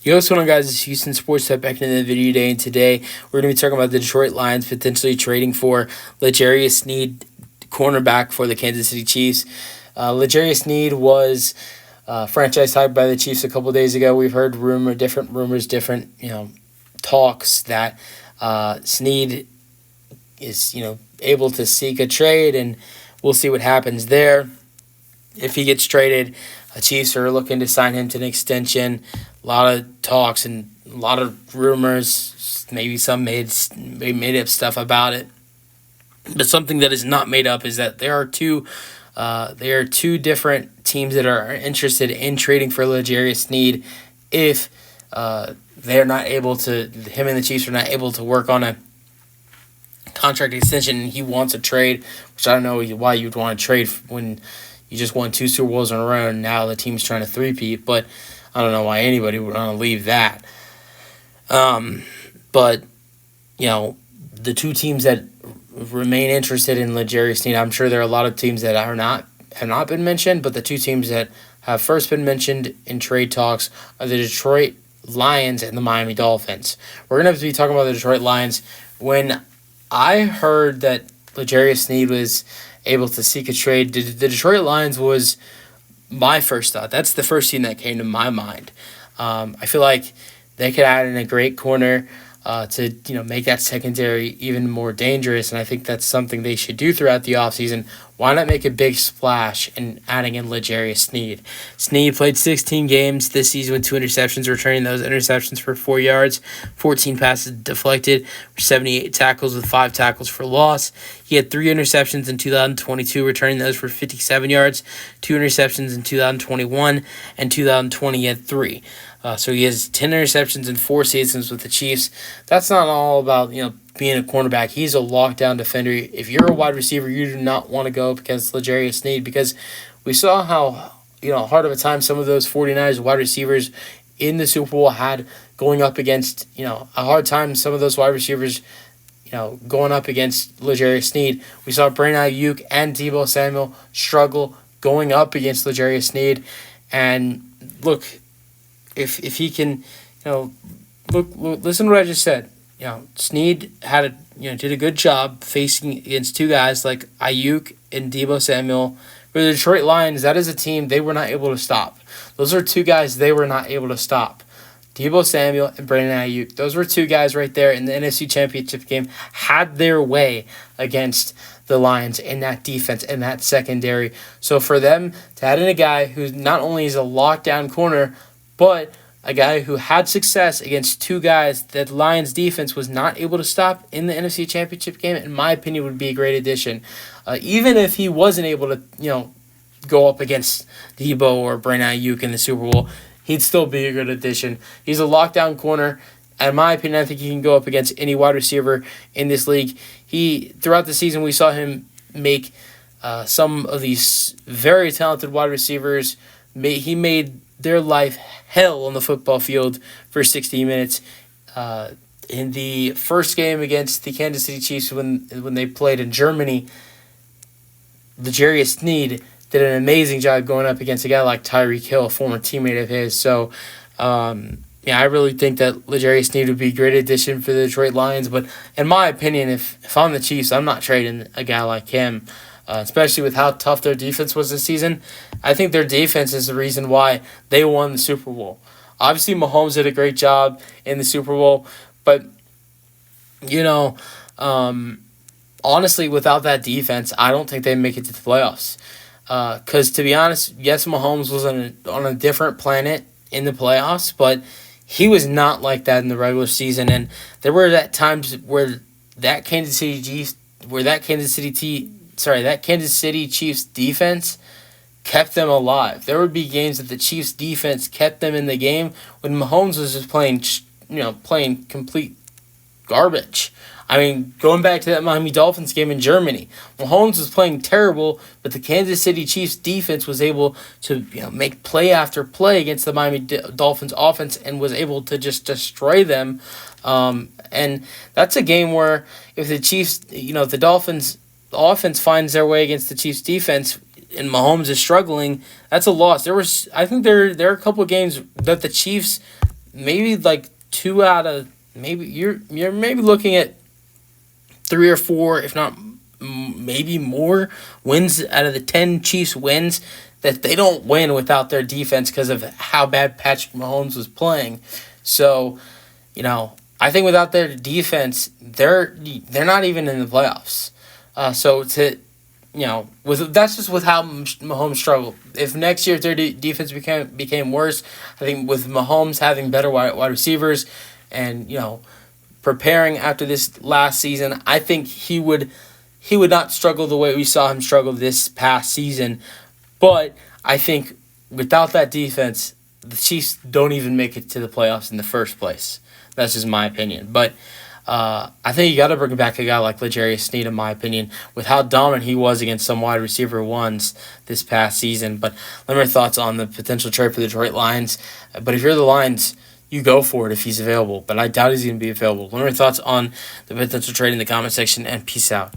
Yo, what's going on, guys? It's Houston Sports Tech back into the video today, and today we're going to be talking about the Detroit Lions potentially trading for Sneed, cornerback for the Kansas City Chiefs. Sneed was franchise tagged by the Chiefs a couple days ago. We've heard different talks that Sneed is able to seek a trade, and we'll see what happens there. If he gets traded, the Chiefs are looking to sign him to an extension. A lot of talks and a lot of rumors. Maybe some made up stuff about it. But something that is not made up is that there are two different teams that are interested in trading for Sneed if they're not able to. Him and the Chiefs are not able to work on a contract extension, and he wants a trade, which I don't know why you'd want to trade when you just won 2 Super Bowls in a row, and now the team's trying to three-peat, but I don't know why anybody would want to leave that. But, the two teams that remain interested in Sneed, I'm sure there are a lot of teams that have not been mentioned, but the two teams that have first been mentioned in trade talks are the Detroit Lions and the Miami Dolphins. We're going to have to be talking about the Detroit Lions. When I heard that Sneed was able to seek a trade, the Detroit Lions was my first thought. That's the first team that came to my mind. I feel like they could add in a great corner to make that secondary even more dangerous, and I think that's something they should do throughout the offseason. Why not make a big splash in adding in Sneed? Sneed played 16 games this season with 2 interceptions, returning those interceptions for 4 yards, 14 passes deflected, 78 tackles with 5 tackles for loss. He had 3 interceptions in 2022, returning those for 57 yards, 2 interceptions in 2021, and 2020 he had 3. So he has 10 interceptions in 4 seasons with the Chiefs. That's not all about, being a cornerback. He's a lockdown defender. If you're a wide receiver, you do not want to go up against Sneed, because we saw how, hard of a time some of those 49ers wide receivers in the Super Bowl had going up against, a hard time some of those wide receivers, going up against Sneed. We saw Brandon Ayuk and Deebo Samuel struggle going up against Sneed. And look, if he can, listen to what I just said. Sneed did a good job facing against 2 guys like Ayuk and Deebo Samuel. For the Detroit Lions, that is a team they were not able to stop. Those are 2 guys they were not able to stop. Deebo Samuel and Brandon Ayuk. Those were 2 guys right there in the NFC Championship game, had their way against the Lions in that defense and that secondary. So for them to add in a guy who not only is a lockdown corner, but a guy who had success against 2 guys that Lions defense was not able to stop in the NFC Championship game, in my opinion, would be a great addition. Even if he wasn't able to, go up against Deebo or Brandon Ayuk in the Super Bowl, he'd still be a good addition. He's a lockdown corner. In my opinion, I think he can go up against any wide receiver in this league. Throughout the season, we saw him make some of these very talented wide receivers. He made their life hell on the football field for 60 minutes. In the first game against the Kansas City Chiefs when they played in Germany, Sneed did an amazing job going up against a guy like Tyreek Hill, a former teammate of his. So, I really think that Sneed would be a great addition for the Detroit Lions. But in my opinion, if I'm the Chiefs, I'm not trading a guy like him. Especially with how tough their defense was this season. I think their defense is the reason why they won the Super Bowl. Obviously, Mahomes did a great job in the Super Bowl, but, honestly, without that defense, I don't think they make it to the playoffs. Because, to be honest, yes, Mahomes was on a different planet in the playoffs, but he was not like that in the regular season. And there were times where that Kansas City Chiefs defense kept them alive. There would be games that the Chiefs defense kept them in the game when Mahomes was just playing complete garbage. I mean, going back to that Miami Dolphins game in Germany, Mahomes was playing terrible, but the Kansas City Chiefs defense was able to make play after play against the Miami Dolphins offense and was able to just destroy them. And that's a game where if the Chiefs, if the Dolphins offense finds their way against the Chiefs defense and Mahomes is struggling, that's a loss. I think there are a couple of games that the Chiefs maybe like two out of maybe you're maybe looking at three or four, if not maybe more wins out of the 10 Chiefs wins that they don't win without their defense because of how bad Patrick Mahomes was playing. So, I think without their defense, they're not even in the playoffs. That's just with how Mahomes struggled. If next year their defense became worse, I think with Mahomes having better wide receivers and preparing after this last season, I think he would not struggle the way we saw him struggle this past season. But I think without that defense, the Chiefs don't even make it to the playoffs in the first place. That's just my opinion. But I think you got to bring back a guy like L'Jarius Sneed, in my opinion, with how dominant he was against some wide receiver ones this past season. But let me know your thoughts on the potential trade for the Detroit Lions. But if you're the Lions, you go for it if he's available. But I doubt he's going to be available. Let me know your thoughts on the potential trade in the comment section, and peace out.